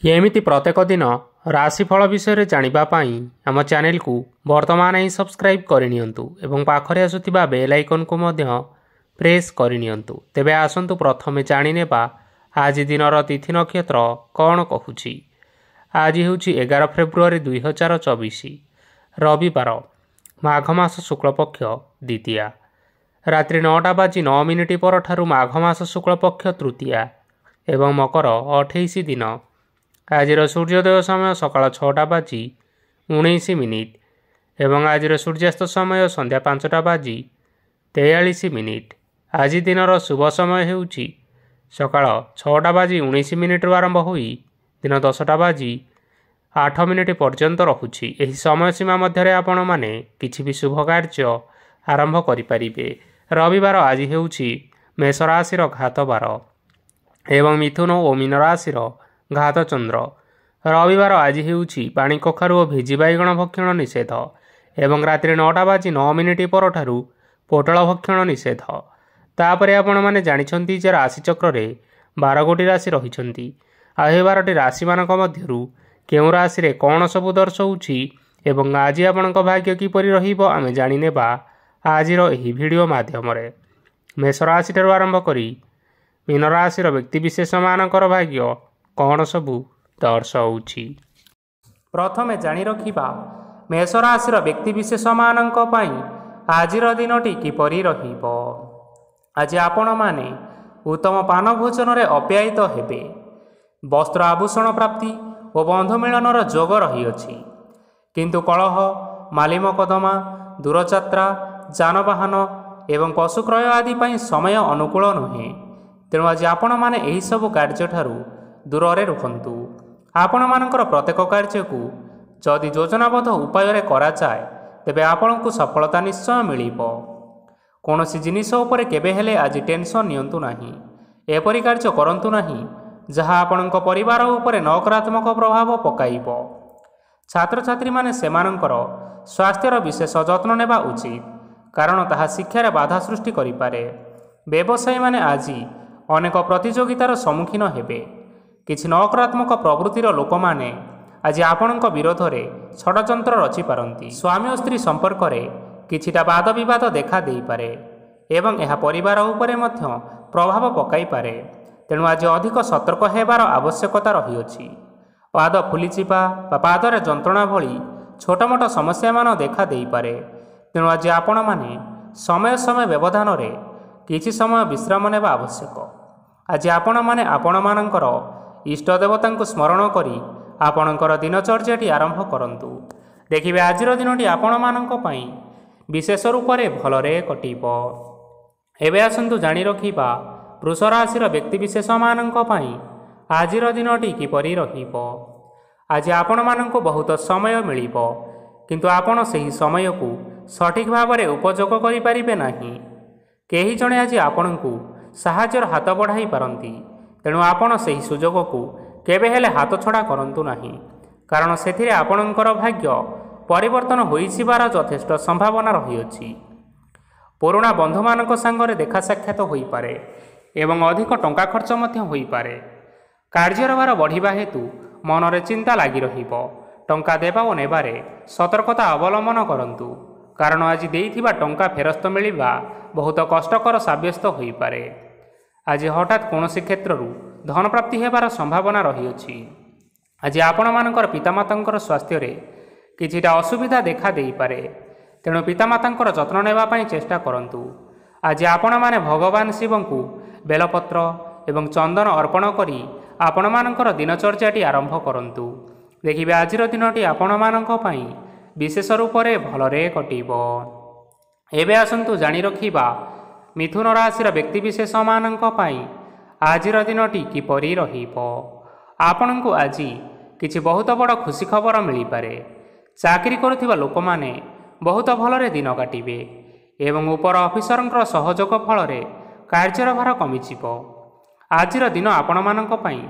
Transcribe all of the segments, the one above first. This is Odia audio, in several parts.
ଏମିତି ପ୍ରତ୍ୟେକ ଦିନ ରାଶିଫଳ ବିଷୟରେ ଜାଣିବା ପାଇଁ ଆମ ଚ୍ୟାନେଲକୁ ବର୍ତ୍ତମାନ ହିଁ ସବସ୍କ୍ରାଇବ୍ କରିନିଅନ୍ତୁ ଏବଂ ପାଖରେ ଆସୁଥିବା ବେଲ୍ ଆଇକନ୍କୁ ମଧ୍ୟ ପ୍ରେସ୍ କରିନିଅନ୍ତୁ। ତେବେ ଆସନ୍ତୁ ପ୍ରଥମେ ଜାଣିନେବା ଆଜି ଦିନର ତିଥି ନକ୍ଷତ୍ର କ'ଣ କହୁଛି। ଆଜି ହେଉଛି 11 ଫେବୃଆରୀ 2024 ରବିବାର, ମାଘ ମାସ ଶୁକ୍ଳପକ୍ଷ ଦ୍ୱିତୀୟା, ରାତ୍ରି 9:09 ପରଠାରୁ ମାଘ ମାସ ଶୁକ୍ଳପକ୍ଷ ତୃତୀୟା ଏବଂ ମକର 28 ଦିନ। ଆଜିର ସୂର୍ଯ୍ୟୋଦୟ ସମୟ ସକାଳ 6:19 ଏବଂ ଆଜିର ସୂର୍ଯ୍ୟାସ୍ତ ସମୟ ସନ୍ଧ୍ୟା 5:43। ଆଜି ଦିନର ଶୁଭ ସମୟ ହେଉଛି ସକାଳ 6:19 ଆରମ୍ଭ ହୋଇ ଦିନ 10:08 ପର୍ଯ୍ୟନ୍ତ ରହୁଛି। ଏହି ସମୟସୀମା ମଧ୍ୟରେ ଆପଣମାନେ କିଛି ବି ଶୁଭ କାର୍ଯ୍ୟ ଆରମ୍ଭ କରିପାରିବେ। ରବିବାର ଆଜି ହେଉଛି ମେଷ ରାଶିର ଘାତ ବାର ଏବଂ ମିଥୁନ ଓ ମୀନ ରାଶିର ଘାତ ଚନ୍ଦ୍ର। ରବିବାର ଆଜି ହେଉଛି ପାଣି କଖାରୁ ଓ ଭିଜି ବାଇଗଣ ଭକ୍ଷଣ ନିଷେଧ ଏବଂ ରାତ୍ରି 9:09 ପରଠାରୁ ପୋଟଳ ଭକ୍ଷଣ ନିଷେଧ। ତାପରେ ଆପଣମାନେ ଜାଣିଛନ୍ତି ଯେ ରାଶିଚକ୍ରରେ 12 ଗୋଟି ରାଶି ରହିଛନ୍ତି। ଆଉ ଏହି 12ଟି ରାଶିମାନଙ୍କ ମଧ୍ୟରୁ କେଉଁ ରାଶିରେ କ'ଣ ସବୁ ଦର୍ଶାଉଛି ଏବଂ ଆଜି ଆପଣଙ୍କ ଭାଗ୍ୟ କିପରି ରହିବ ଆମେ ଜାଣିନେବା ଆଜିର ଏହି ଭିଡ଼ିଓ ମାଧ୍ୟମରେ। ମେଷ ରାଶିଠାରୁ ଆରମ୍ଭ କରି ମୀନ ରାଶିର ବ୍ୟକ୍ତିବିଶେଷମାନଙ୍କର ଭାଗ୍ୟ କ'ଣ ସବୁ ଦର୍ଶାଉଛି। ପ୍ରଥମେ ଜାଣି ରଖିବା ମେଷ ରାଶିର ବ୍ୟକ୍ତିବିଶେଷମାନଙ୍କ ପାଇଁ ଆଜିର ଦିନଟି କିପରି ରହିବ। ଆଜି ଆପଣମାନେ ଉତ୍ତମ ପାନ ଭୋଜନରେ ଅପ୍ୟାୟିତ ହେବେ। ବସ୍ତ୍ର ଆଭୂଷଣ ପ୍ରାପ୍ତି ଓ ବନ୍ଧୁ ମିଳନର ଯୋଗ ରହିଅଛି। କିନ୍ତୁ କଳହ, ମାଲି ମକଦ୍ଦମା, ଦୂରଯାତ୍ରା, ଯାନବାହନ ଏବଂ ପଶୁ କ୍ରୟ ଆଦି ପାଇଁ ସମୟ ଅନୁକୂଳ ନୁହେଁ। ତେଣୁ ଆଜି ଆପଣମାନେ ଏହିସବୁ କାର୍ଯ୍ୟଠାରୁ ଦୂରରେ ରୁହନ୍ତୁ। ଆପଣମାନଙ୍କର ପ୍ରତ୍ୟେକ କାର୍ଯ୍ୟକୁ ଯଦି ଯୋଜନାବଦ୍ଧ ଉପାୟରେ କରାଯାଏ ତେବେ ଆପଣଙ୍କୁ ସଫଳତା ନିଶ୍ଚୟ ମିଳିବ। କୌଣସି ଜିନିଷ ଉପରେ କେବେ ହେଲେ ଆଜି ଟେନସନ୍ ନିଅନ୍ତୁ ନାହିଁ। ଏପରି କାର୍ଯ୍ୟ କରନ୍ତୁ ନାହିଁ ଯାହା ଆପଣଙ୍କ ପରିବାର ଉପରେ ନକାରାତ୍ମକ ପ୍ରଭାବ ପକାଇବ। ଛାତ୍ରଛାତ୍ରୀମାନେ ସେମାନଙ୍କର ସ୍ୱାସ୍ଥ୍ୟର ବିଶେଷ ଯତ୍ନ ନେବା ଉଚିତ, କାରଣ ତାହା ଶିକ୍ଷାରେ ବାଧା ସୃଷ୍ଟି କରିପାରେ। ବ୍ୟବସାୟୀମାନେ ଆଜି ଅନେକ ପ୍ରତିଯୋଗିତାର ସମ୍ମୁଖୀନ ହେବେ। କିଛି ନକାରାତ୍ମକ ପ୍ରବୃତ୍ତିର ଲୋକମାନେ ଆଜି ଆପଣଙ୍କ ବିରୋଧରେ ଷଡ଼ଯନ୍ତ୍ର ରଚିପାରନ୍ତି। ସ୍ୱାମୀ ଓ ସ୍ତ୍ରୀ ସମ୍ପର୍କରେ କିଛିଟା ବାଦ ବିବାଦ ଦେଖା ଦେଇପାରେ ଏବଂ ଏହା ପରିବାର ଉପରେ ମଧ୍ୟ ପ୍ରଭାବ ପକାଇପାରେ। ତେଣୁ ଆଜି ଅଧିକ ସତର୍କ ହେବାର ଆବଶ୍ୟକତା ରହିଅଛି। ପାଦ ଫୁଲିଯିବା ବା ପାଦରେ ଯନ୍ତ୍ରଣା ଭଳି ଛୋଟମୋଟ ସମସ୍ୟାମାନ ଦେଖା ଦେଇପାରେ। ତେଣୁ ଆଜି ଆପଣମାନେ ସମୟ ସମୟ ବ୍ୟବଧାନରେ କିଛି ସମୟ ବିଶ୍ରାମ ନେବା ଆବଶ୍ୟକ। ଆଜି ଆପଣମାନେ ଆପଣମାନଙ୍କର ଇଷ୍ଟ ଦେବତାଙ୍କୁ ସ୍ମରଣ କରି ଆପଣଙ୍କର ଦିନଚର୍ଯ୍ୟାଟି ଆରମ୍ଭ କରନ୍ତୁ। ଦେଖିବେ ଆଜିର ଦିନଟି ଆପଣମାନଙ୍କ ପାଇଁ ବିଶେଷ ରୂପରେ ଭଲରେ କଟିବ। ଏବେ ଆସନ୍ତୁ ଜାଣି ରଖିବା ବୃଷ ରାଶିର ବ୍ୟକ୍ତିବିଶେଷମାନଙ୍କ ପାଇଁ ଆଜିର ଦିନଟି କିପରି ରହିବ। ଆଜି ଆପଣମାନଙ୍କୁ ବହୁତ ସମୟ ମିଳିବ, କିନ୍ତୁ ଆପଣ ସେହି ସମୟକୁ ସଠିକ୍ ଭାବରେ ଉପଯୋଗ କରିପାରିବେ ନାହିଁ। କେହି ଜଣେ ଆଜି ଆପଣଙ୍କୁ ସାହାଯ୍ୟର ହାତ ବଢ଼ାଇ ପାରନ୍ତି। ତେଣୁ ଆପଣ ସେହି ସୁଯୋଗକୁ କେବେ ହେଲେ ହାତଛଡ଼ା କରନ୍ତୁ ନାହିଁ, କାରଣ ସେଥିରେ ଆପଣଙ୍କର ଭାଗ୍ୟ ପରିବର୍ତ୍ତନ ହୋଇଯିବାର ଯଥେଷ୍ଟ ସମ୍ଭାବନା ରହିଅଛି। ପୁରୁଣା ବନ୍ଧୁମାନଙ୍କ ସାଙ୍ଗରେ ଦେଖା ସାକ୍ଷାତ ହୋଇପାରେ ଏବଂ ଅଧିକ ଟଙ୍କା ଖର୍ଚ୍ଚ ମଧ୍ୟ ହୋଇପାରେ। କାର୍ଯ୍ୟର ଭାର ବଢ଼ିବା ହେତୁ ମନରେ ଚିନ୍ତା ଲାଗି ରହିବ। ଟଙ୍କା ଦେବା ଓ ନେବାରେ ସତର୍କତା ଅବଲମ୍ବନ କରନ୍ତୁ, କାରଣ ଆଜି ଦେଇଥିବା ଟଙ୍କା ଫେରସ୍ତ ମିଳିବା ବହୁତ କଷ୍ଟକର ସାବ୍ୟସ୍ତ ହୋଇପାରେ। ଆଜି ହଠାତ୍ କୌଣସି କ୍ଷେତ୍ରରୁ ଧନପ୍ରାପ୍ତି ହେବାର ସମ୍ଭାବନା ରହିଅଛି। ଆଜି ଆପଣମାନଙ୍କର ପିତାମାତାଙ୍କର ସ୍ୱାସ୍ଥ୍ୟରେ କିଛିଟା ଅସୁବିଧା ଦେଖା ଦେଇପାରେ। ତେଣୁ ପିତାମାତାଙ୍କର ଯତ୍ନ ନେବା ପାଇଁ ଚେଷ୍ଟା କରନ୍ତୁ। ଆଜି ଆପଣମାନେ ଭଗବାନ ଶିବଙ୍କୁ ବେଲପତ୍ର ଏବଂ ଚନ୍ଦନ ଅର୍ପଣ କରି ଆପଣମାନଙ୍କର ଦିନଚର୍ଯ୍ୟାଟି ଆରମ୍ଭ କରନ୍ତୁ। ଦେଖିବେ ଆଜିର ଦିନଟି ଆପଣମାନଙ୍କ ପାଇଁ ବିଶେଷ ରୂପରେ ଭଲରେ କଟିବ। ଏବେ ଆସନ୍ତୁ ଜାଣି ରଖିବା ମିଥୁନ ରାଶିର ବ୍ୟକ୍ତିବିଶେଷମାନଙ୍କ ପାଇଁ ଆଜିର ଦିନଟି କିପରି ରହିବ। ଆପଣଙ୍କୁ ଆଜି କିଛି ବହୁତ ବଡ଼ ଖୁସି ଖବର ମିଳିପାରେ। ଚାକିରି କରୁଥିବା ଲୋକମାନେ ବହୁତ ଭଲରେ ଦିନ କାଟିବେ ଏବଂ ଉପର ଅଫିସରଙ୍କର ସହଯୋଗ ଫଳରେ କାର୍ଯ୍ୟର ଭାର କମିଯିବ। ଆଜିର ଦିନ ଆପଣମାନଙ୍କ ପାଇଁ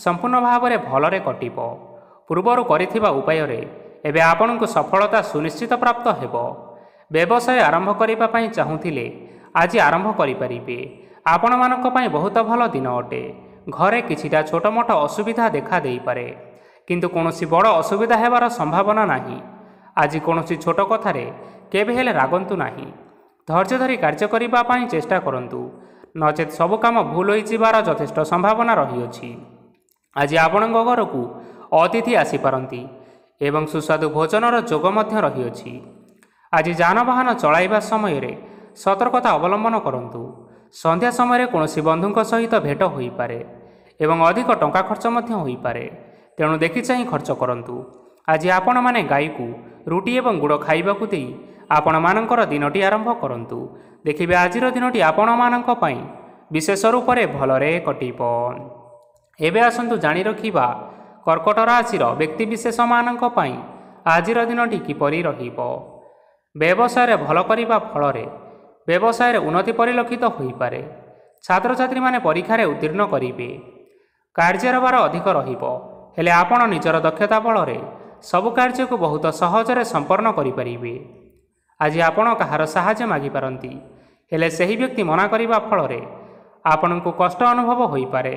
ସମ୍ପୂର୍ଣ୍ଣ ଭାବରେ ଭଲରେ କଟିବ। ପୂର୍ବରୁ କରିଥିବା ଉପାୟରେ ଏବେ ଆପଣଙ୍କୁ ସଫଳତା ସୁନିଶ୍ଚିତ ପ୍ରାପ୍ତ ହେବ। ବ୍ୟବସାୟ ଆରମ୍ଭ କରିବା ପାଇଁ ଚାହୁଁଥିଲେ ଆଜି ଆରମ୍ଭ କରିପାରିବେ। ଆପଣମାନଙ୍କ ପାଇଁ ବହୁତ ଭଲ ଦିନ ଅଟେ। ଘରେ କିଛିଟା ଛୋଟମୋଟ ଅସୁବିଧା ଦେଖା ଦେଇପାରେ, କିନ୍ତୁ କୌଣସି ବଡ଼ ଅସୁବିଧା ହେବାର ସମ୍ଭାବନା ନାହିଁ। ଆଜି କୌଣସି ଛୋଟ କଥାରେ କେବେ ହେଲେ ରାଗନ୍ତୁ ନାହିଁ। ଧୈର୍ଯ୍ୟ ଧରି କାର୍ଯ୍ୟ କରିବା ପାଇଁ ଚେଷ୍ଟା କରନ୍ତୁ, ନଚେତ୍ ସବୁ କାମ ଭୁଲ ହୋଇଯିବାର ଯଥେଷ୍ଟ ସମ୍ଭାବନା ରହିଅଛି। ଆଜି ଆପଣଙ୍କ ଘରକୁ ଅତିଥି ଆସିପାରନ୍ତି ଏବଂ ସୁସ୍ୱାଦୁ ଭୋଜନର ଯୋଗ ମଧ୍ୟ ରହିଅଛି। ଆଜି ଯାନବାହନ ଚଳାଇବା ସମୟରେ ସତର୍କତା ଅବଲମ୍ବନ କରନ୍ତୁ। ସନ୍ଧ୍ୟା ସମୟରେ କୌଣସି ବନ୍ଧୁଙ୍କ ସହିତ ଭେଟ ହୋଇପାରେ ଏବଂ ଅଧିକ ଟଙ୍କା ଖର୍ଚ୍ଚ ମଧ୍ୟ ହୋଇପାରେ, ତେଣୁ ଦେଖିଚାହିଁ ଖର୍ଚ୍ଚ କରନ୍ତୁ। ଆଜି ଆପଣମାନେ ଗାଈକୁ ରୁଟି ଏବଂ ଗୁଡ଼ ଖାଇବାକୁ ଦେଇ ଆପଣମାନଙ୍କର ଦିନଟି ଆରମ୍ଭ କରନ୍ତୁ। ଦେଖିବେ ଆଜିର ଦିନଟି ଆପଣମାନଙ୍କ ପାଇଁ ବିଶେଷ ରୂପରେ ଭଲରେ କଟିବ। ଏବେ ଆସନ୍ତୁ ଜାଣି ରଖିବା କର୍କଟ ରାଶିର ବ୍ୟକ୍ତିବିଶେଷମାନଙ୍କ ପାଇଁ ଆଜିର ଦିନଟି କିପରି ରହିବ। ବ୍ୟବସାୟରେ ଭଲ କରିବା ଫଳରେ ବ୍ୟବସାୟରେ ଉନ୍ନତି ପରିଲକ୍ଷିତ ହୋଇପାରେ। ଛାତ୍ରଛାତ୍ରୀମାନେ ପରୀକ୍ଷାରେ ଉତ୍ତୀର୍ଣ୍ଣ କରିବେ। କାର୍ଯ୍ୟର ଭାର ଅଧିକ ରହିବ, ହେଲେ ଆପଣ ନିଜର ଦକ୍ଷତା ବଳରେ ସବୁ କାର୍ଯ୍ୟକୁ ବହୁତ ସହଜରେ ସମ୍ପନ୍ନ କରିପାରିବେ। ଆଜି ଆପଣ କାହାର ସାହାଯ୍ୟ ମାଗିପାରନ୍ତି, ହେଲେ ସେହି ବ୍ୟକ୍ତି ମନା କରିବା ଫଳରେ ଆପଣଙ୍କୁ କଷ୍ଟ ଅନୁଭବ ହୋଇପାରେ,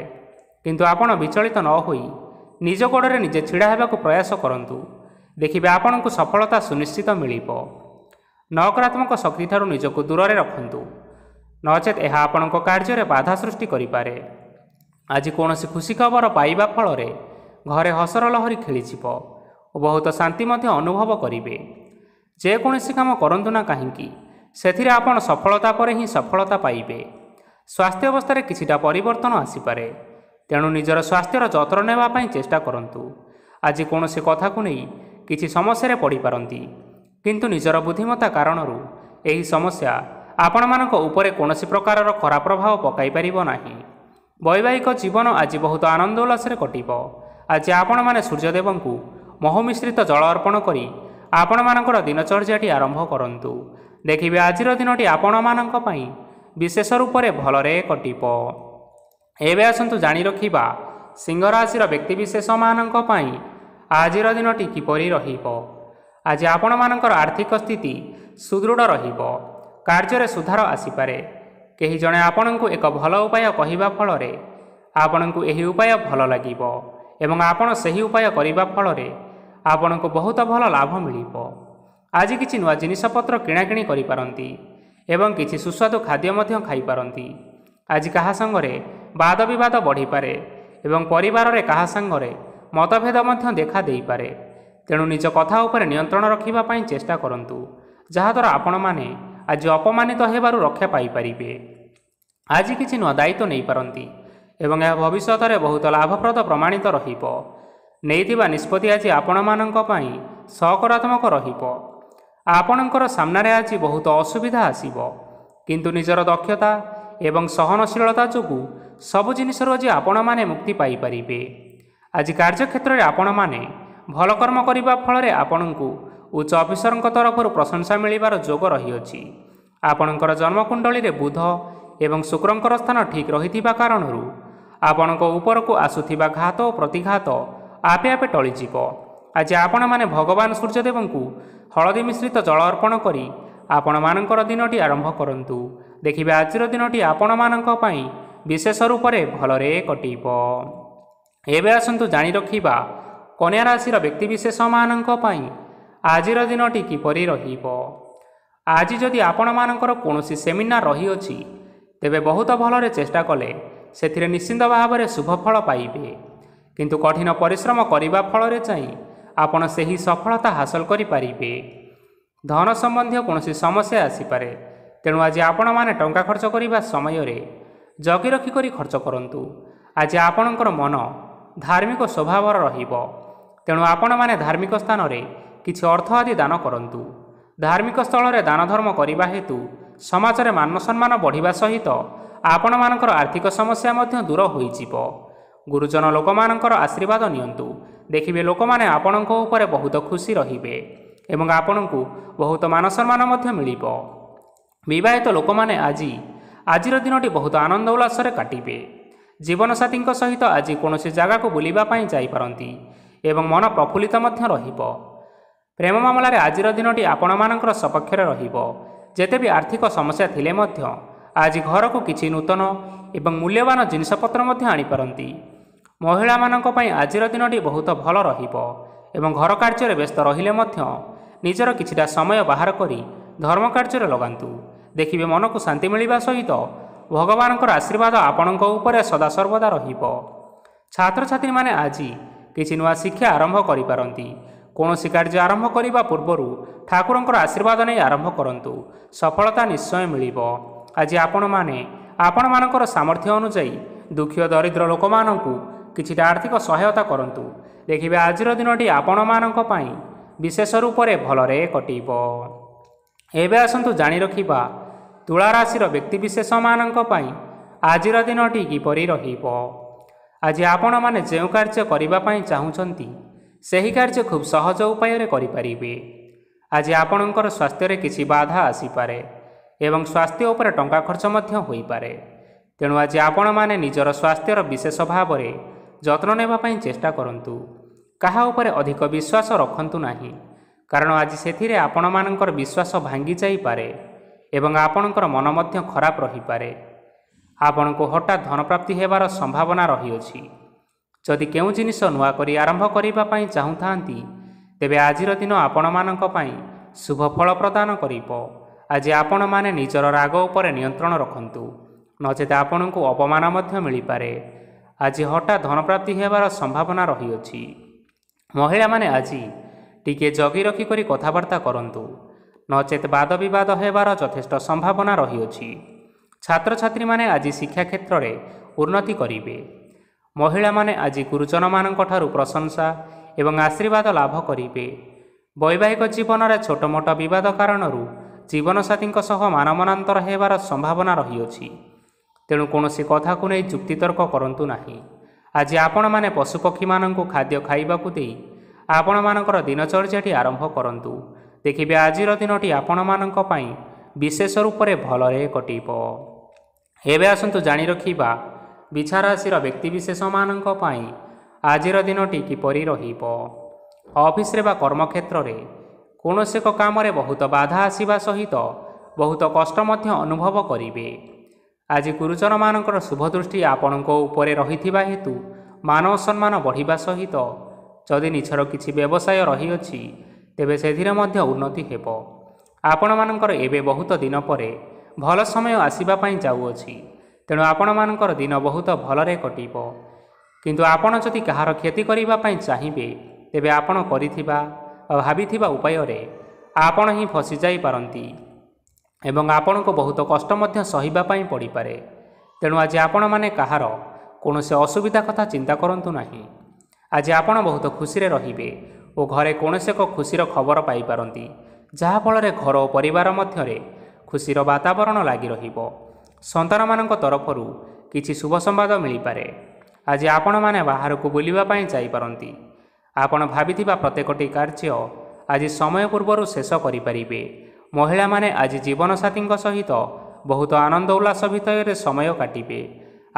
କିନ୍ତୁ ଆପଣ ବିଚଳିତ ନ ହୋଇ ନିଜ ଗୋଡ଼ରେ ନିଜେ ଛିଡ଼ା ହେବାକୁ ପ୍ରୟାସ କରନ୍ତୁ। ଦେଖିବେ ଆପଣଙ୍କୁ ସଫଳତା ସୁନିଶ୍ଚିତ ମିଳିବ। ନକାରାତ୍ମକ ଶକ୍ତିଠାରୁ ନିଜକୁ ଦୂରରେ ରଖନ୍ତୁ, ନଚେତ୍ ଏହା ଆପଣଙ୍କ କାର୍ଯ୍ୟରେ ବାଧା ସୃଷ୍ଟି କରିପାରେ। ଆଜି କୌଣସି ଖୁସି ଖବର ପାଇବା ଫଳରେ ଘରେ ହସର ଲହରୀ ଖେଳିଯିବ ଓ ବହୁତ ଶାନ୍ତି ମଧ୍ୟ ଅନୁଭବ କରିବେ। ଯେକୌଣସି କାମ କରନ୍ତୁ ନା କାହିଁକି, ସେଥିରେ ଆପଣ ସଫଳତା ପରେ ହିଁ ସଫଳତା ପାଇବେ। ସ୍ୱାସ୍ଥ୍ୟ ଅବସ୍ଥାରେ କିଛିଟା ପରିବର୍ତ୍ତନ ଆସିପାରେ, ତେଣୁ ନିଜର ସ୍ୱାସ୍ଥ୍ୟର ଯତ୍ନ ନେବା ପାଇଁ ଚେଷ୍ଟା କରନ୍ତୁ। ଆଜି କୌଣସି କଥାକୁ ନେଇ କିଛି ସମସ୍ୟାରେ ପଡ଼ିପାରନ୍ତି, କିନ୍ତୁ ନିଜର ବୁଦ୍ଧିମତ୍ତା କାରଣରୁ ଏହି ସମସ୍ୟା ଆପଣମାନଙ୍କ ଉପରେ କୌଣସି ପ୍ରକାରର ଖରାପ ପ୍ରଭାବ ପକାଇ ପାରିବ ନାହିଁ। ବୈବାହିକ ଜୀବନ ଆଜି ବହୁତ ଆନନ୍ଦ ଉଲ୍ଲାସରେ କଟିବ। ଆଜି ଆପଣମାନେ ସୂର୍ଯ୍ୟଦେବଙ୍କୁ ମହୁ ମିଶ୍ରିତ ଜଳ ଅର୍ପଣ କରି ଆପଣମାନଙ୍କର ଦିନଚର୍ଯ୍ୟାଟି ଆରମ୍ଭ କରନ୍ତୁ। ଦେଖିବେ ଆଜିର ଦିନଟି ଆପଣମାନଙ୍କ ପାଇଁ ବିଶେଷ ରୂପରେ ଭଲରେ କଟିବ। ଏବେ ଆସନ୍ତୁ ଜାଣି ରଖିବା ସିଂହ ରାଶିର ବ୍ୟକ୍ତିବିଶେଷମାନଙ୍କ ପାଇଁ ଆଜିର ଦିନଟି କିପରି ରହିବ। ଆଜି ଆପଣମାନଙ୍କର ଆର୍ଥିକ ସ୍ଥିତି ସୁଦୃଢ଼ ରହିବ। କାର୍ଯ୍ୟରେ ସୁଧାର ଆସିପାରେ। କେହି ଜଣେ ଆପଣଙ୍କୁ ଏକ ଭଲ ଉପାୟ କହିବା ଫଳରେ ଆପଣଙ୍କୁ ଏହି ଉପାୟ ଭଲ ଲାଗିବ ଏବଂ ଆପଣ ସେହି ଉପାୟ କରିବା ଫଳରେ ଆପଣଙ୍କୁ ବହୁତ ଭଲ ଲାଭ ମିଳିବ। ଆଜି କିଛି ନୂଆ ଜିନିଷପତ୍ର କିଣାକିଣି କରିପାରନ୍ତି ଏବଂ କିଛି ସୁସ୍ୱାଦୁ ଖାଦ୍ୟ ମଧ୍ୟ ଖାଇପାରନ୍ତି। ଆଜି କାହା ସାଙ୍ଗରେ ବାଦ ବିବାଦ ବଢ଼ିପାରେ ଏବଂ ପରିବାରରେ କାହା ସାଙ୍ଗରେ ମତଭେଦ ମଧ୍ୟ ଦେଖା ଦେଇପାରେ, ତେଣୁ ନିଜ କଥା ଉପରେ ନିୟନ୍ତ୍ରଣ ରଖିବା ପାଇଁ ଚେଷ୍ଟା କରନ୍ତୁ, ଯାହାଦ୍ୱାରା ଆପଣମାନେ ଆଜି ଅପମାନିତ ହେବାରୁ ରକ୍ଷା ପାଇପାରିବେ। ଆଜି କିଛି ନୂଆ ଦାୟିତ୍ୱ ନେଇପାରନ୍ତି ଏବଂ ଏହା ଭବିଷ୍ୟତରେ ବହୁତ ଲାଭପ୍ରଦ ପ୍ରମାଣିତ ରହିବ। ନେଇଥିବା ନିଷ୍ପତ୍ତି ଆଜି ଆପଣମାନଙ୍କ ପାଇଁ ସକାରାତ୍ମକ ରହିବ। ଆପଣଙ୍କର ସାମ୍ନାରେ ଆଜି ବହୁତ ଅସୁବିଧା ଆସିବ, କିନ୍ତୁ ନିଜର ଦକ୍ଷତା ଏବଂ ସହନଶୀଳତା ଯୋଗୁଁ ସବୁ ଜିନିଷରୁ ଆଜି ଆପଣମାନେ ମୁକ୍ତି ପାଇପାରିବେ। ଆଜି କାର୍ଯ୍ୟକ୍ଷେତ୍ରରେ ଆପଣମାନେ ଭଲ କର୍ମ କରିବା ଫଳରେ ଆପଣଙ୍କୁ ଉଚ୍ଚ ଅଫିସରଙ୍କ ତରଫରୁ ପ୍ରଶଂସା ମିଳିବାର ଯୋଗ ରହିଅଛି। ଆପଣଙ୍କର ଜନ୍ମକୁଣ୍ଡଳୀରେ ବୁଧ ଏବଂ ଶୁକ୍ରଙ୍କର ସ୍ଥାନ ଠିକ୍ ରହିଥିବା କାରଣରୁ ଆପଣଙ୍କ ଉପରକୁ ଆସୁଥିବା ଘାତ ଓ ପ୍ରତିଘାତ ଆପେ ଆପେ ଟଳିଯିବ। ଆଜି ଆପଣମାନେ ଭଗବାନ ସୂର୍ଯ୍ୟଦେବଙ୍କୁ ହଳଦୀ ମିଶ୍ରିତ ଜଳ ଅର୍ପଣ କରି ଆପଣମାନଙ୍କର ଦିନଟି ଆରମ୍ଭ କରନ୍ତୁ। ଦେଖିବେ ଆଜିର ଦିନଟି ଆପଣମାନଙ୍କ ପାଇଁ ବିଶେଷ ରୂପରେ ଭଲରେ କଟିବ। ଏବେ ଆସନ୍ତୁ ଜାଣି ରଖିବା କନ୍ୟା ରାଶିର ବ୍ୟକ୍ତିବିଶେଷମାନଙ୍କ ପାଇଁ ଆଜିର ଦିନଟି କିପରି ରହିବ। ଆଜି ଯଦି ଆପଣମାନଙ୍କର କୌଣସି ସେମିନାର ରହିଅଛି, ତେବେ ବହୁତ ଭଲରେ ଚେଷ୍ଟା କଲେ ସେଥିରେ ନିଶ୍ଚିନ୍ତ ଭାବରେ ଶୁଭ ଫଳ ପାଇବେ, କିନ୍ତୁ କଠିନ ପରିଶ୍ରମ କରିବା ଫଳରେ ଯାଇ ଆପଣ ସେହି ସଫଳତା ହାସଲ କରିପାରିବେ। ଧନ ସମ୍ବନ୍ଧୀୟ କୌଣସି ସମସ୍ୟା ଆସିପାରେ, ତେଣୁ ଆଜି ଆପଣମାନେ ଟଙ୍କା ଖର୍ଚ୍ଚ କରିବା ସମୟରେ ଜଗି ରଖି କରି ଖର୍ଚ୍ଚ କରନ୍ତୁ। ଆଜି ଆପଣଙ୍କର ମନ ଧାର୍ମିକ ସ୍ୱଭାବର ରହିବ, ତେଣୁ ଆପଣମାନେ ଧାର୍ମିକ ସ୍ଥାନରେ କିଛି ଅର୍ଥ ଆଦି ଦାନ କରନ୍ତୁ। ଧାର୍ମିକ ସ୍ଥଳରେ ଦାନ ଧର୍ମ କରିବା ହେତୁ ସମାଜରେ ମାନ ସମ୍ମାନ ବଢ଼ିବା ସହିତ ଆପଣମାନଙ୍କର ଆର୍ଥିକ ସମସ୍ୟା ମଧ୍ୟ ଦୂର ହୋଇଯିବ। ଗୁରୁଜନ ଲୋକମାନଙ୍କର ଆଶୀର୍ବାଦ ନିଅନ୍ତୁ। ଦେଖିବେ ଲୋକମାନେ ଆପଣଙ୍କ ଉପରେ ବହୁତ ଖୁସି ରହିବେ ଏବଂ ଆପଣଙ୍କୁ ବହୁତ ମାନ ସମ୍ମାନ ମଧ୍ୟ ମିଳିବ। ବିବାହିତ ଲୋକମାନେ ଆଜିର ଦିନଟି ବହୁତ ଆନନ୍ଦ ଉଲ୍ଲାସରେ କାଟିବେ। ଜୀବନସାଥୀଙ୍କ ସହିତ ଆଜି କୌଣସି ଜାଗାକୁ ବୁଲିବା ପାଇଁ ଯାଇପାରନ୍ତି ଏବଂ ମନ ପ୍ରଫୁଲ୍ଲିତ ମଧ୍ୟ ରହିବ। ପ୍ରେମ ମାମଲାରେ ଆଜିର ଦିନଟି ଆପଣମାନଙ୍କର ସପକ୍ଷରେ ରହିବ। ଯେତେ ବି ଆର୍ଥିକ ସମସ୍ୟା ଥିଲେ ମଧ୍ୟ ଆଜି ଘରକୁ କିଛି ନୂତନ ଏବଂ ମୂଲ୍ୟବାନ ଜିନିଷପତ୍ର ମଧ୍ୟ ଆଣିପାରନ୍ତି। ମହିଳାମାନଙ୍କ ପାଇଁ ଆଜିର ଦିନଟି ବହୁତ ଭଲ ରହିବ ଏବଂ ଘର କାର୍ଯ୍ୟରେ ବ୍ୟସ୍ତ ରହିଲେ ମଧ୍ୟ ନିଜର କିଛିଟା ସମୟ ବାହାର କରି ଧର୍ମ କାର୍ଯ୍ୟରେ ଲଗାନ୍ତୁ। ଦେଖିବେ ମନକୁ ଶାନ୍ତି ମିଳିବା ସହିତ ଭଗବାନଙ୍କର ଆଶୀର୍ବାଦ ଆପଣଙ୍କ ଉପରେ ସଦାସର୍ବଦା ରହିବ। ଛାତ୍ରଛାତ୍ରୀମାନେ ଆଜି କିଛି ନୂଆ ଶିକ୍ଷା ଆରମ୍ଭ କରିପାରନ୍ତି। କୌଣସି କାର୍ଯ୍ୟ ଆରମ୍ଭ କରିବା ପୂର୍ବରୁ ଠାକୁରଙ୍କର ଆଶୀର୍ବାଦ ନେଇ ଆରମ୍ଭ କରନ୍ତୁ। ସଫଳତା ନିଶ୍ଚୟ ମିଳିବ। ଆଜି ଆପଣମାନଙ୍କର ସାମର୍ଥ୍ୟ ଅନୁଯାୟୀ ଦୁଃଖୀ ଓ ଦରିଦ୍ର ଲୋକମାନଙ୍କୁ କିଛିଟା ଆର୍ଥିକ ସହାୟତା କରନ୍ତୁ। ଦେଖିବେ ଆଜିର ଦିନଟି ଆପଣମାନଙ୍କ ପାଇଁ ବିଶେଷ ରୂପରେ ଭଲରେ କଟିବ। ଏବେ ଆସନ୍ତୁ ଜାଣି ରଖିବା ତୁଳା ରାଶିର ବ୍ୟକ୍ତିବିଶେଷମାନଙ୍କ ପାଇଁ ଆଜିର ଦିନଟି କିପରି ରହିବ। ଆଜି ଆପଣମାନେ ଯେଉଁ କାର୍ଯ୍ୟ କରିବା ପାଇଁ ଚାହୁଁଛନ୍ତି ସେହି କାର୍ଯ୍ୟ ଖୁବ୍ ସହଜ ଉପାୟରେ କରିପାରିବେ। ଆଜି ଆପଣଙ୍କର ସ୍ୱାସ୍ଥ୍ୟରେ କିଛି ବାଧା ଆସିପାରେ ଏବଂ ସ୍ୱାସ୍ଥ୍ୟ ଉପରେ ଟଙ୍କା ଖର୍ଚ୍ଚ ମଧ୍ୟ ହୋଇପାରେ। ତେଣୁ ଆଜି ଆପଣମାନେ ନିଜର ସ୍ୱାସ୍ଥ୍ୟର ବିଶେଷ ଭାବରେ ଯତ୍ନ ନେବା ପାଇଁ ଚେଷ୍ଟା କରନ୍ତୁ। କାହା ଉପରେ ଅଧିକ ବିଶ୍ୱାସ ରଖନ୍ତୁ ନାହିଁ, କାରଣ ଆଜି ସେଥିରେ ଆପଣମାନଙ୍କର ବିଶ୍ୱାସ ଭାଙ୍ଗି ଯାଇପାରେ ଏବଂ ଆପଣଙ୍କର ମନ ମଧ୍ୟ ଖରାପ ରହିପାରେ। ଆପଣଙ୍କୁ ହଠାତ୍ ଧନପ୍ରାପ୍ତି ହେବାର ସମ୍ଭାବନା ରହିଅଛି। ଯଦି କେଉଁ ଜିନିଷ ନୂଆ କରି ଆରମ୍ଭ କରିବା ପାଇଁ ଚାହୁଁଥାନ୍ତି ତେବେ ଆଜିର ଦିନ ଆପଣମାନଙ୍କ ପାଇଁ ଶୁଭ ଫଳ ପ୍ରଦାନ କରିବ। ଆଜି ଆପଣମାନେ ନିଜର ରାଗ ଉପରେ ନିୟନ୍ତ୍ରଣ ରଖନ୍ତୁ, ନଚେତ ଆପଣଙ୍କୁ ଅପମାନ ମଧ୍ୟ ମିଳିପାରେ। ଆଜି ହଠାତ୍ ଧନପ୍ରାପ୍ତି ହେବାର ସମ୍ଭାବନା ରହିଅଛି। ମହିଳାମାନେ ଆଜି ଟିକିଏ ଜଗି ରଖିକରି କଥାବାର୍ତ୍ତା କରନ୍ତୁ, ନଚେତ ବାଦବିବାଦ ହେବାର ଯଥେଷ୍ଟ ସମ୍ଭାବନା ରହିଅଛି। ଛାତ୍ରଛାତ୍ରୀମାନେ ଆଜି ଶିକ୍ଷା କ୍ଷେତ୍ରରେ ଉନ୍ନତି କରିବେ। ମହିଳାମାନେ ଆଜି ଗୁରୁଜନମାନଙ୍କଠାରୁ ପ୍ରଶଂସା ଏବଂ ଆଶୀର୍ବାଦ ଲାଭ କରିବେ। ବୈବାହିକ ଜୀବନରେ ଛୋଟ ମୋଟ ବିବାଦ କାରଣରୁ ଜୀବନସାଥୀଙ୍କ ସହ ମାନମନାନ୍ତର ହେବାର ସମ୍ଭାବନା ରହିଅଛି। ତେଣୁ କୌଣସି କଥାକୁ ନେଇ ଯୁକ୍ତିତର୍କ କରନ୍ତୁ ନାହିଁ। ଆଜି ଆପଣମାନେ ପଶୁପକ୍ଷୀମାନଙ୍କୁ ଖାଦ୍ୟ ଖାଇବାକୁ ଦେଇ ଆପଣମାନଙ୍କର ଦିନଚର୍ଯ୍ୟାଟି ଆରମ୍ଭ କରନ୍ତୁ। ଦେଖିବେ ଆଜିର ଦିନଟି ଆପଣମାନଙ୍କ ପାଇଁ ବିଶେଷ ରୂପରେ ଭଲରେ କଟିବ। ଏବେ ଆସନ୍ତୁ ଜାଣି ରଖିବା ବିଛା ରାଶିର ବ୍ୟକ୍ତିବିଶେଷମାନଙ୍କ ପାଇଁ ଆଜିର ଦିନଟି କିପରି ରହିବ। ଅଫିସରେ ବା କର୍ମକ୍ଷେତ୍ରରେ କୌଣସି ଏକ କାମରେ ବହୁତ ବାଧା ଆସିବା ସହିତ ବହୁତ କଷ୍ଟ ମଧ୍ୟ ଅନୁଭବ କରିବେ। ଆଜି ଗୁରୁଜନମାନଙ୍କର ଶୁଭଦୃଷ୍ଟି ଆପଣଙ୍କ ଉପରେ ରହିଥିବା ହେତୁ ମାନ ଓ ସମ୍ମାନ ବଢ଼ିବା ସହିତ ଯଦି ନିଜର କିଛି ବ୍ୟବସାୟ ରହିଅଛି ତେବେ ସେଥିରେ ମଧ୍ୟ ଉନ୍ନତି ହେବ। ଆପଣମାନଙ୍କର ଏବେ ବହୁତ ଦିନ ପରେ ଭଲ ସମୟ ଆସିବା ପାଇଁ ଯାଉଅଛି। ତେଣୁ ଆପଣମାନଙ୍କର ଦିନ ବହୁତ ଭଲରେ କଟିବ। କିନ୍ତୁ ଆପଣ ଯଦି କାହାର କ୍ଷତି କରିବା ପାଇଁ ଚାହିଁବେ ତେବେ ଆପଣ କରିଥିବା ବା ଭାବିଥିବା ଉପାୟରେ ଆପଣ ହିଁ ଫସିଯାଇପାରନ୍ତି ଏବଂ ଆପଣଙ୍କୁ ବହୁତ କଷ୍ଟ ମଧ୍ୟ ସହିବା ପାଇଁ ପଡ଼ିପାରେ। ତେଣୁ ଆଜି ଆପଣମାନେ କାହାର କୌଣସି ଅସୁବିଧା କଥା ଚିନ୍ତା କରନ୍ତୁ ନାହିଁ। ଆଜି ଆପଣ ବହୁତ ଖୁସିରେ ରହିବେ ଓ ଘରେ କୌଣସି ଏକ ଖୁସିର ଖବର ପାଇପାରନ୍ତି, ଯାହାଫଳରେ ଘର ଓ ପରିବାର ମଧ୍ୟରେ ଖୁସିର ବାତାବରଣ ଲାଗି ରହିବ। ସନ୍ତାନମାନଙ୍କ ତରଫରୁ କିଛି ଶୁଭ ସମ୍ବାଦ ମିଳିପାରେ। ଆଜି ଆପଣମାନେ ବାହାରକୁ ବୁଲିବା ପାଇଁ ଯାଇପାରନ୍ତି। ଆପଣ ଭାବିଥିବା ପ୍ରତ୍ୟେକଟି କାର୍ଯ୍ୟ ଆଜି ସମୟ ପୂର୍ବରୁ ଶେଷ କରିପାରିବେ। ମହିଳାମାନେ ଆଜି ଜୀବନସାଥୀଙ୍କ ସହିତ ବହୁତ ଆନନ୍ଦ ଉଲ୍ଲାସ ଭିତରେ ସମୟ କାଟିବେ।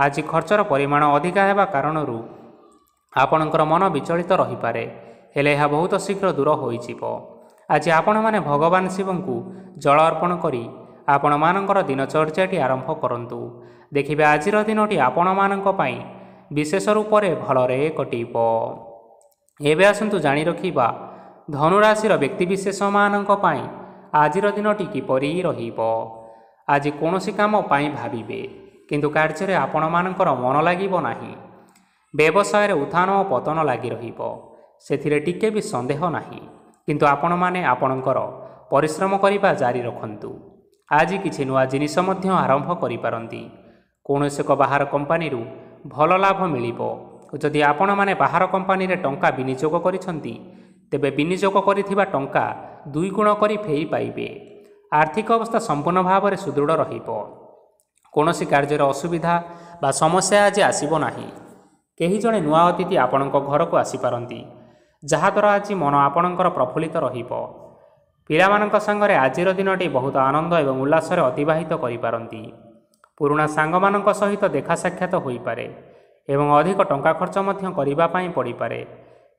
ଆଜି ଖର୍ଚ୍ଚର ପରିମାଣ ଅଧିକା ହେବା କାରଣରୁ ଆପଣଙ୍କର ମନ ବିଚଳିତ ରହିପାରେ, ହେଲେ ଏହା ବହୁତ ଶୀଘ୍ର ଦୂର ହୋଇଯିବ। ଆଜି ଆପଣମାନେ ଭଗବାନ ଶିବଙ୍କୁ ଜଳ ଅର୍ପଣ କରି ଆପଣମାନଙ୍କର ଦିନଚର୍ଯ୍ୟାଟି ଆରମ୍ଭ କରନ୍ତୁ। ଦେଖିବେ ଆଜିର ଦିନଟି ଆପଣମାନଙ୍କ ପାଇଁ ବିଶେଷ ରୂପରେ ଭଲରେ କଟିବ। ଏବେ ଆସନ୍ତୁ ଜାଣି ରଖିବା ଧନୁରାଶିର ବ୍ୟକ୍ତିବିଶେଷମାନଙ୍କ ପାଇଁ ଆଜିର ଦିନଟି କିପରି ରହିବ। ଆଜି କୌଣସି କାମ ପାଇଁ ଭାବିବେ, କିନ୍ତୁ କାର୍ଯ୍ୟରେ ଆପଣମାନଙ୍କର ମନ ଲାଗିବ ନାହିଁ। ବ୍ୟବସାୟରେ ଉତ୍ଥାନ ଓ ପତନ ଲାଗି ରହିବ, ସେଥିରେ ଟିକେ ବି ସନ୍ଦେହ ନାହିଁ। କିନ୍ତୁ ଆପଣମାନେ ଆପଣଙ୍କର ପରିଶ୍ରମ କରିବା ଜାରି ରଖନ୍ତୁ। ଆଜି କିଛି ନୂଆ ଜିନିଷ ମଧ୍ୟ ଆରମ୍ଭ କରିପାରନ୍ତି। କୌଣସି ଏକ ବାହାର କମ୍ପାନୀରୁ ଭଲ ଲାଭ ମିଳିବ। ଯଦି ଆପଣମାନେ ବାହାର କମ୍ପାନୀରେ ଟଙ୍କା ବିନିଯୋଗ କରିଛନ୍ତି ତେବେ ବିନିଯୋଗ କରିଥିବା ଟଙ୍କା 2 ଗୁଣ କରି ଫେରି ପାଇବେ। ଆର୍ଥିକ ଅବସ୍ଥା ସମ୍ପୂର୍ଣ୍ଣ ଭାବରେ ସୁଦୃଢ଼ ରହିବ। କୌଣସି କାର୍ଯ୍ୟରେ ଅସୁବିଧା ବା ସମସ୍ୟା ଆଜି ଆସିବ ନାହିଁ। କେହି ଜଣେ ନୂଆ ଅତିଥି ଆପଣଙ୍କ ଘରକୁ ଆସିପାରନ୍ତି, ଯାହାଦ୍ୱାରା ଆଜି ମନ ଆପଣଙ୍କର ପ୍ରଫୁଲ୍ଲିତ ରହିବ। ପିଲାମାନଙ୍କ ସାଙ୍ଗରେ ଆଜିର ଦିନଟି ବହୁତ ଆନନ୍ଦ ଏବଂ ଉଲ୍ଲାସରେ ଅତିବାହିତ କରିପାରନ୍ତି। ପୁରୁଣା ସାଙ୍ଗମାନଙ୍କ ସହିତ ଦେଖା ସାକ୍ଷାତ ହୋଇପାରେ ଏବଂ ଅଧିକ ଟଙ୍କା ଖର୍ଚ୍ଚ ମଧ୍ୟ କରିବା ପାଇଁ ପଡ଼ିପାରେ।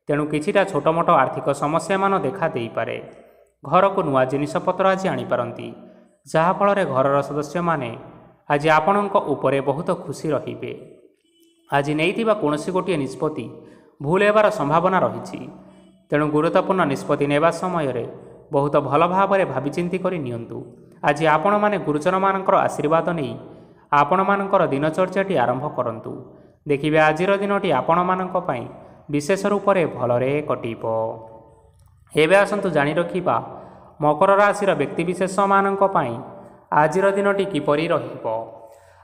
ତେଣୁ କିଛିଟା ଛୋଟମୋଟ ଆର୍ଥିକ ସମସ୍ୟାମାନ ଦେଖା ଦେଇପାରେ। ଘରକୁ ନୂଆ ଜିନିଷପତ୍ର ଆଜି ଆଣିପାରନ୍ତି, ଯାହାଫଳରେ ଘରର ସଦସ୍ୟମାନେ ଆଜି ଆପଣଙ୍କ ଉପରେ ବହୁତ ଖୁସି ରହିବେ। ଆଜି ନେଇଥିବା କୌଣସି ଗୋଟିଏ ନିଷ୍ପତ୍ତି ଭୁଲ ହେବାର ସମ୍ଭାବନା ରହିଛି। ତେଣୁ ଗୁରୁତ୍ୱପୂର୍ଣ୍ଣ ନିଷ୍ପତ୍ତି ନେବା ସମୟରେ ବହୁତ ଭଲ ଭାବରେ ଭାବିଚିନ୍ତି କରି ନିଅନ୍ତୁ। ଆଜି ଆପଣମାନେ ଗୁରୁଜନମାନଙ୍କର ଆଶୀର୍ବାଦ ନେଇ ଆପଣମାନଙ୍କର ଦିନଚର୍ଯ୍ୟାଟି ଆରମ୍ଭ କରନ୍ତୁ। ଦେଖିବେ ଆଜିର ଦିନଟି ଆପଣମାନଙ୍କ ପାଇଁ ବିଶେଷ ରୂପରେ ଭଲରେ କଟିବ। ଏବେ ଆସନ୍ତୁ ଜାଣି ରଖିବା ମକର ରାଶିର ବ୍ୟକ୍ତିବିଶେଷମାନଙ୍କ ପାଇଁ ଆଜିର ଦିନଟି କିପରି ରହିବ।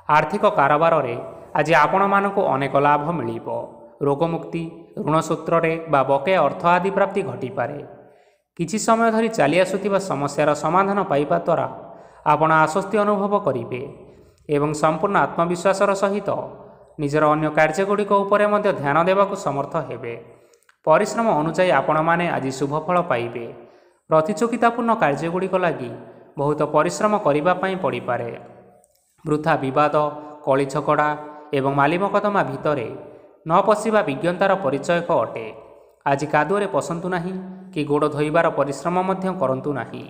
ଆର୍ଥିକ କାରବାରରେ ଆଜି ଆପଣମାନଙ୍କୁ ଅନେକ ଲାଭ ମିଳିବ। ରୋଗମୁକ୍ତି, ଋଣ ସୂତ୍ରରେ ବା ବକେୟା ଅର୍ଥ ଆଦି ପ୍ରାପ୍ତି ଘଟିପାରେ। କିଛି ସମୟ ଧରି ଚାଲି ଆସୁଥିବା ସମସ୍ୟାର ସମାଧାନ ପାଇବା ଦ୍ୱାରା ଆପଣ ଆଶ୍ୱସ୍ତି ଅନୁଭବ କରିବେ ଏବଂ ସମ୍ପୂର୍ଣ୍ଣ ଆତ୍ମବିଶ୍ୱାସର ସହିତ ନିଜର ଅନ୍ୟ କାର୍ଯ୍ୟଗୁଡ଼ିକ ଉପରେ ମଧ୍ୟ ଧ୍ୟାନ ଦେବାକୁ ସମର୍ଥ ହେବେ। ପରିଶ୍ରମ ଅନୁଯାୟୀ ଆପଣମାନେ ଆଜି ଶୁଭଫଳ ପାଇବେ। ପ୍ରତିଯୋଗିତାପୂର୍ଣ୍ଣ କାର୍ଯ୍ୟଗୁଡ଼ିକ ଲାଗି ବହୁତ ପରିଶ୍ରମ କରିବା ପାଇଁ ପଡ଼ିପାରେ। ବୃଥା ବିବାଦ, କଳି ଝଗଡ଼ା ଏବଂ ମାଲିମକଦ୍ଦମା ଭିତରେ ନ ପଶିବା ବିଜ୍ଞତାର ପରିଚୟକ ଅଟେ। ଆଜି କାଦୁଅରେ ପଶନ୍ତୁ ନାହିଁ କି ଗୋଡ଼ ଧୋଇବାର ପରିଶ୍ରମ ମଧ୍ୟ କରନ୍ତୁ ନାହିଁ।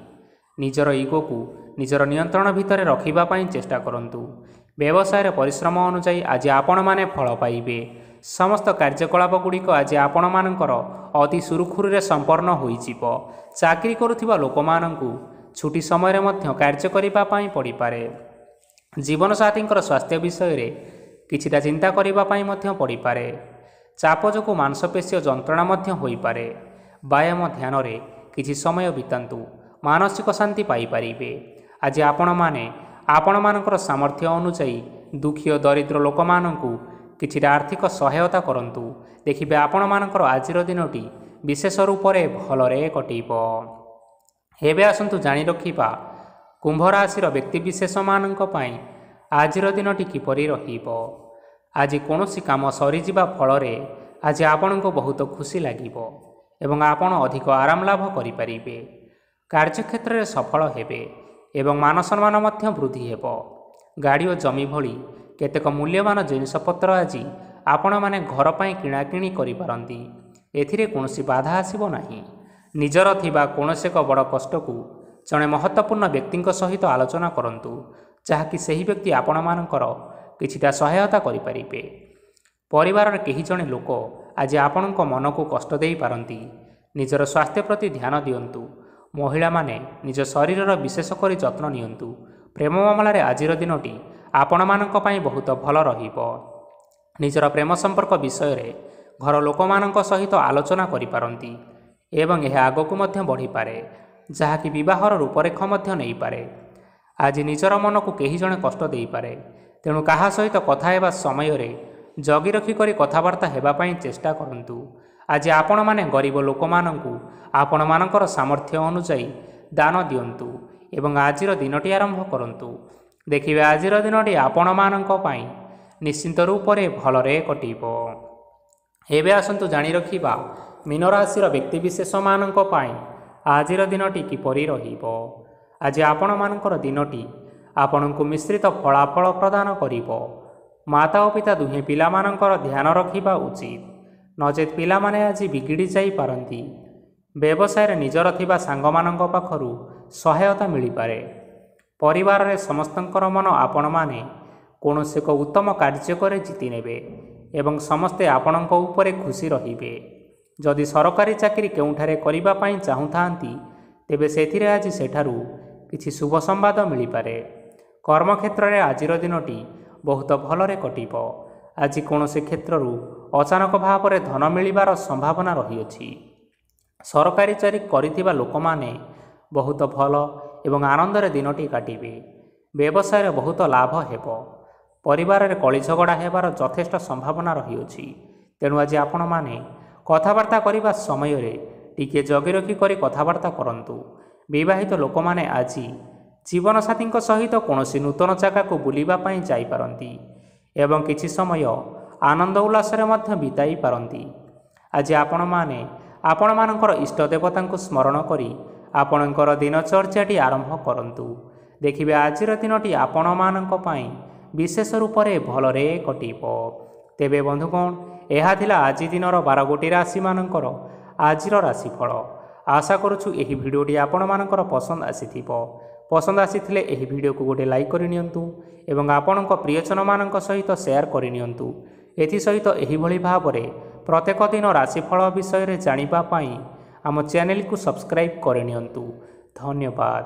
ନିଜର ଇଗୋକୁ ନିଜର ନିୟନ୍ତ୍ରଣ ଭିତରେ ରଖିବା ପାଇଁ ଚେଷ୍ଟା କରନ୍ତୁ। ବ୍ୟବସାୟରେ ପରିଶ୍ରମ ଅନୁଯାୟୀ ଆଜି ଆପଣମାନେ ଫଳ ପାଇବେ। ସମସ୍ତ କାର୍ଯ୍ୟକଳାପଗୁଡ଼ିକ ଆଜି ଆପଣମାନଙ୍କର ଅତି ସୁରୁଖୁରୁରେ ସମ୍ପନ୍ନ ହୋଇଯିବ। ଚାକିରି କରୁଥିବା ଲୋକମାନଙ୍କୁ ଛୁଟି ସମୟରେ ମଧ୍ୟ କାର୍ଯ୍ୟ କରିବା ପାଇଁ ପଡ଼ିପାରେ। ଜୀବନସାଥୀଙ୍କର ସ୍ୱାସ୍ଥ୍ୟ ବିଷୟରେ କିଛିଟା ଚିନ୍ତା କରିବା ପାଇଁ ମଧ୍ୟ ପଡ଼ିପାରେ। ଚାପ ଯୋଗୁଁ ମାଂସପେଶୀୟ ଯନ୍ତ୍ରଣା ମଧ୍ୟ ହୋଇପାରେ। ବ୍ୟାୟାମ ଧ୍ୟାନରେ କିଛି ସମୟ ବିତାନ୍ତୁ, ମାନସିକ ଶାନ୍ତି ପାଇପାରିବେ। ଆଜି ଆପଣମାନେ ଆପଣମାନଙ୍କର ସାମର୍ଥ୍ୟ ଅନୁଯାୟୀ ଦୁଃଖୀ ଓ ଦରିଦ୍ର ଲୋକମାନଙ୍କୁ କିଛିଟା ଆର୍ଥିକ ସହାୟତା କରନ୍ତୁ। ଦେଖିବେ ଆପଣମାନଙ୍କର ଆଜିର ଦିନଟି ବିଶେଷ ରୂପରେ ଭଲରେ କଟିବ। ଏବେ ଆସନ୍ତୁ ଜାଣି ରଖିବା କୁମ୍ଭ ରାଶିର ବ୍ୟକ୍ତିବିଶେଷମାନଙ୍କ ପାଇଁ ଆଜିର ଦିନଟି କିପରି ରହିବ। ଆଜି କୌଣସି କାମ ସରିଯିବା ଫଳରେ ଆଜି ଆପଣଙ୍କୁ ବହୁତ ଖୁସି ଲାଗିବ ଏବଂ ଆପଣ ଅଧିକ ଆରାମ ଲାଭ କରିପାରିବେ। କାର୍ଯ୍ୟକ୍ଷେତ୍ରରେ ସଫଳ ହେବେ ଏବଂ ମାନସମ୍ମାନ ମଧ୍ୟ ବୃଦ୍ଧି ହେବ। ଗାଡ଼ି ଓ ଜମି ଭଳି କେତେକ ମୂଲ୍ୟବାନ ଜିନିଷପତ୍ର ଆଜି ଆପଣମାନେ ଘର ପାଇଁ କିଣାକିଣି କରିପାରନ୍ତି। ଏଥିରେ କୌଣସି ବାଧା ଆସିବ ନାହିଁ। ନିଜର ଥିବା କୌଣସି ଏକ ବଡ଼ କଷ୍ଟକୁ ଜଣେ ମହତ୍ତ୍ୱପୂର୍ଣ୍ଣ ବ୍ୟକ୍ତିଙ୍କ ସହିତ ଆଲୋଚନା କରନ୍ତୁ, ଯାହାକି ସେହି ବ୍ୟକ୍ତି ଆପଣମାନଙ୍କର କିଛିଟା ସହାୟତା କରିପାରିବେ। ପରିବାରର କେହି ଜଣେ ଲୋକ ଆଜି ଆପଣଙ୍କ ମନକୁ କଷ୍ଟ ଦେଇପାରନ୍ତି। ନିଜର ସ୍ୱାସ୍ଥ୍ୟ ପ୍ରତି ଧ୍ୟାନ ଦିଅନ୍ତୁ। ମହିଳାମାନେ ନିଜ ଶରୀରର ବିଶେଷ କରି ଯତ୍ନ ନିଅନ୍ତୁ। ପ୍ରେମ ମାମଲାରେ ଆଜିର ଦିନଟି ଆପଣମାନଙ୍କ ପାଇଁ ବହୁତ ଭଲ ରହିବ। ନିଜର ପ୍ରେମ ସମ୍ପର୍କ ବିଷୟରେ ଘର ଲୋକମାନଙ୍କ ସହିତ ଆଲୋଚନା କରିପାରନ୍ତି ଏବଂ ଏହା ଆଗକୁ ମଧ୍ୟ ବଢ଼ିପାରେ, ଯାହାକି ବିବାହର ରୂପରେଖ ମଧ୍ୟ ନେଇପାରେ। ଆଜି ନିଜର ମନକୁ କେହି ଜଣେ କଷ୍ଟ ଦେଇପାରେ, ତେଣୁ କାହା ସହିତ କଥା ହେବା ସମୟରେ ଜଗି ରଖି କରି କଥାବାର୍ତ୍ତା ହେବା ପାଇଁ ଚେଷ୍ଟା କରନ୍ତୁ। ଆଜି ଆପଣମାନେ ଗରିବ ଲୋକମାନଙ୍କୁ ଆପଣମାନଙ୍କର ସାମର୍ଥ୍ୟ ଅନୁଯାୟୀ ଦାନ ଦିଅନ୍ତୁ ଏବଂ ଆଜିର ଦିନଟି ଆରମ୍ଭ କରନ୍ତୁ। ଦେଖିବେ ଆଜିର ଦିନଟି ଆପଣମାନଙ୍କ ପାଇଁ ନିଶ୍ଚିନ୍ତ ରୂପରେ ଭଲରେ କଟିବ। ଏବେ ଆସନ୍ତୁ ଜାଣି ରଖିବା ମୀନ ରାଶିର ବ୍ୟକ୍ତିବିଶେଷମାନଙ୍କ ପାଇଁ ଆଜିର ଦିନଟି କିପରି ରହିବ। ଆଜି ଆପଣମାନଙ୍କର ଦିନଟି ଆପଣଙ୍କୁ ମିଶ୍ରିତ ଫଳାଫଳ ପ୍ରଦାନ କରିବ। ମାତା ଓ ପିତା ଦୁହେଁ ପିଲାମାନଙ୍କର ଧ୍ୟାନ ରଖିବା ଉଚିତ, ନଚେତ୍ ପିଲାମାନେ ଆଜି ବିଗିଡ଼ି ଯାଇପାରନ୍ତି। ବ୍ୟବସାୟରେ ନିଜର ଥିବା ସାଙ୍ଗମାନଙ୍କ ପାଖରୁ ସହାୟତା ମିଳିପାରେ। ପରିବାରରେ ସମସ୍ତଙ୍କର ମନ ଆପଣମାନେ କୌଣସି ଏକ ଉତ୍ତମ କାର୍ଯ୍ୟ କରି ଜିତି ନେବେ ଏବଂ ସମସ୍ତେ ଆପଣଙ୍କ ଉପରେ ଖୁସି ରହିବେ। ଯଦି ସରକାରୀ ଚାକିରି କେଉଁଠାରେ କରିବା ପାଇଁ ଚାହୁଁଥାନ୍ତି, ତେବେ ସେଥିରେ ଆଜି ସେଠାରୁ କିଛି ଶୁଭ ସମ୍ବାଦ ମିଳିପାରେ। କର୍ମକ୍ଷେତ୍ରରେ ଆଜିର ଦିନଟି ବହୁତ ଭଲରେ କଟିବ। ଆଜି କୌଣସି କ୍ଷେତ୍ରରୁ ଅଚାନକ ଭାବରେ ଧନ ମିଳିବାର ସମ୍ଭାବନା ରହିଅଛି। ସରକାରୀ ଚାକିରି କରିଥିବା ଲୋକମାନେ ବହୁତ ଭଲ ଏବଂ ଆନନ୍ଦରେ ଦିନଟି କାଟିବେ। ବ୍ୟବସାୟରେ ବହୁତ ଲାଭ ହେବ। ପରିବାରରେ କଳି ଝଗଡ଼ା ହେବାର ଯଥେଷ୍ଟ ସମ୍ଭାବନା ରହିଅଛି। ତେଣୁ ଆଜି ଆପଣମାନେ କଥାବାର୍ତ୍ତା କରିବା ସମୟରେ ଟିକିଏ ଜଗି ରଖି କରି କଥାବାର୍ତ୍ତା କରନ୍ତୁ। ବିବାହିତ ଲୋକମାନେ ଆଜି ଜୀବନସାଥୀଙ୍କ ସହିତ କୌଣସି ନୂତନ ଜାଗାକୁ ବୁଲିବା ପାଇଁ ଯାଇପାରନ୍ତି ଏବଂ କିଛି ସମୟ ଆନନ୍ଦ ଉଲ୍ଲାସରେ ମଧ୍ୟ ବିତାଇ ପାରନ୍ତି। ଆଜି ଆପଣମାନେ ଆପଣମାନଙ୍କର ଇଷ୍ଟ ଦେବତାଙ୍କୁ ସ୍ମରଣ କରି ଆପଣଙ୍କର ଦିନଚର୍ଯ୍ୟାଟି ଆରମ୍ଭ କରନ୍ତୁ। ଦେଖିବେ ଆଜିର ଦିନଟି ଆପଣମାନଙ୍କ ପାଇଁ ବିଶେଷ ରୂପରେ ଭଲରେ କଟିବ। ତେବେ ବନ୍ଧୁଗଣ, ଏହା ଥିଲା ଆଜି ଦିନର 12ଗୋଟି ରାଶିମାନଙ୍କର ଆଜିର ରାଶିଫଳ। ଆଶା କରୁଛୁ ଏହି ଭିଡ଼ିଓଟି ଆପଣମାନଙ୍କର ପସନ୍ଦ ଆସିଥିବ। पसंद आसीथिले एही वीडियो को गोटे लाइक करनियंतु एवं आपणक प्रियजन मानक सहित शेयर करनियंतु। एथि सहित एही भली भाबरे प्रत्येक दिन राशिफल विषय रे जानिबा पई आम चैनल को सब्सक्राइब करनियंतु। धन्यवाद।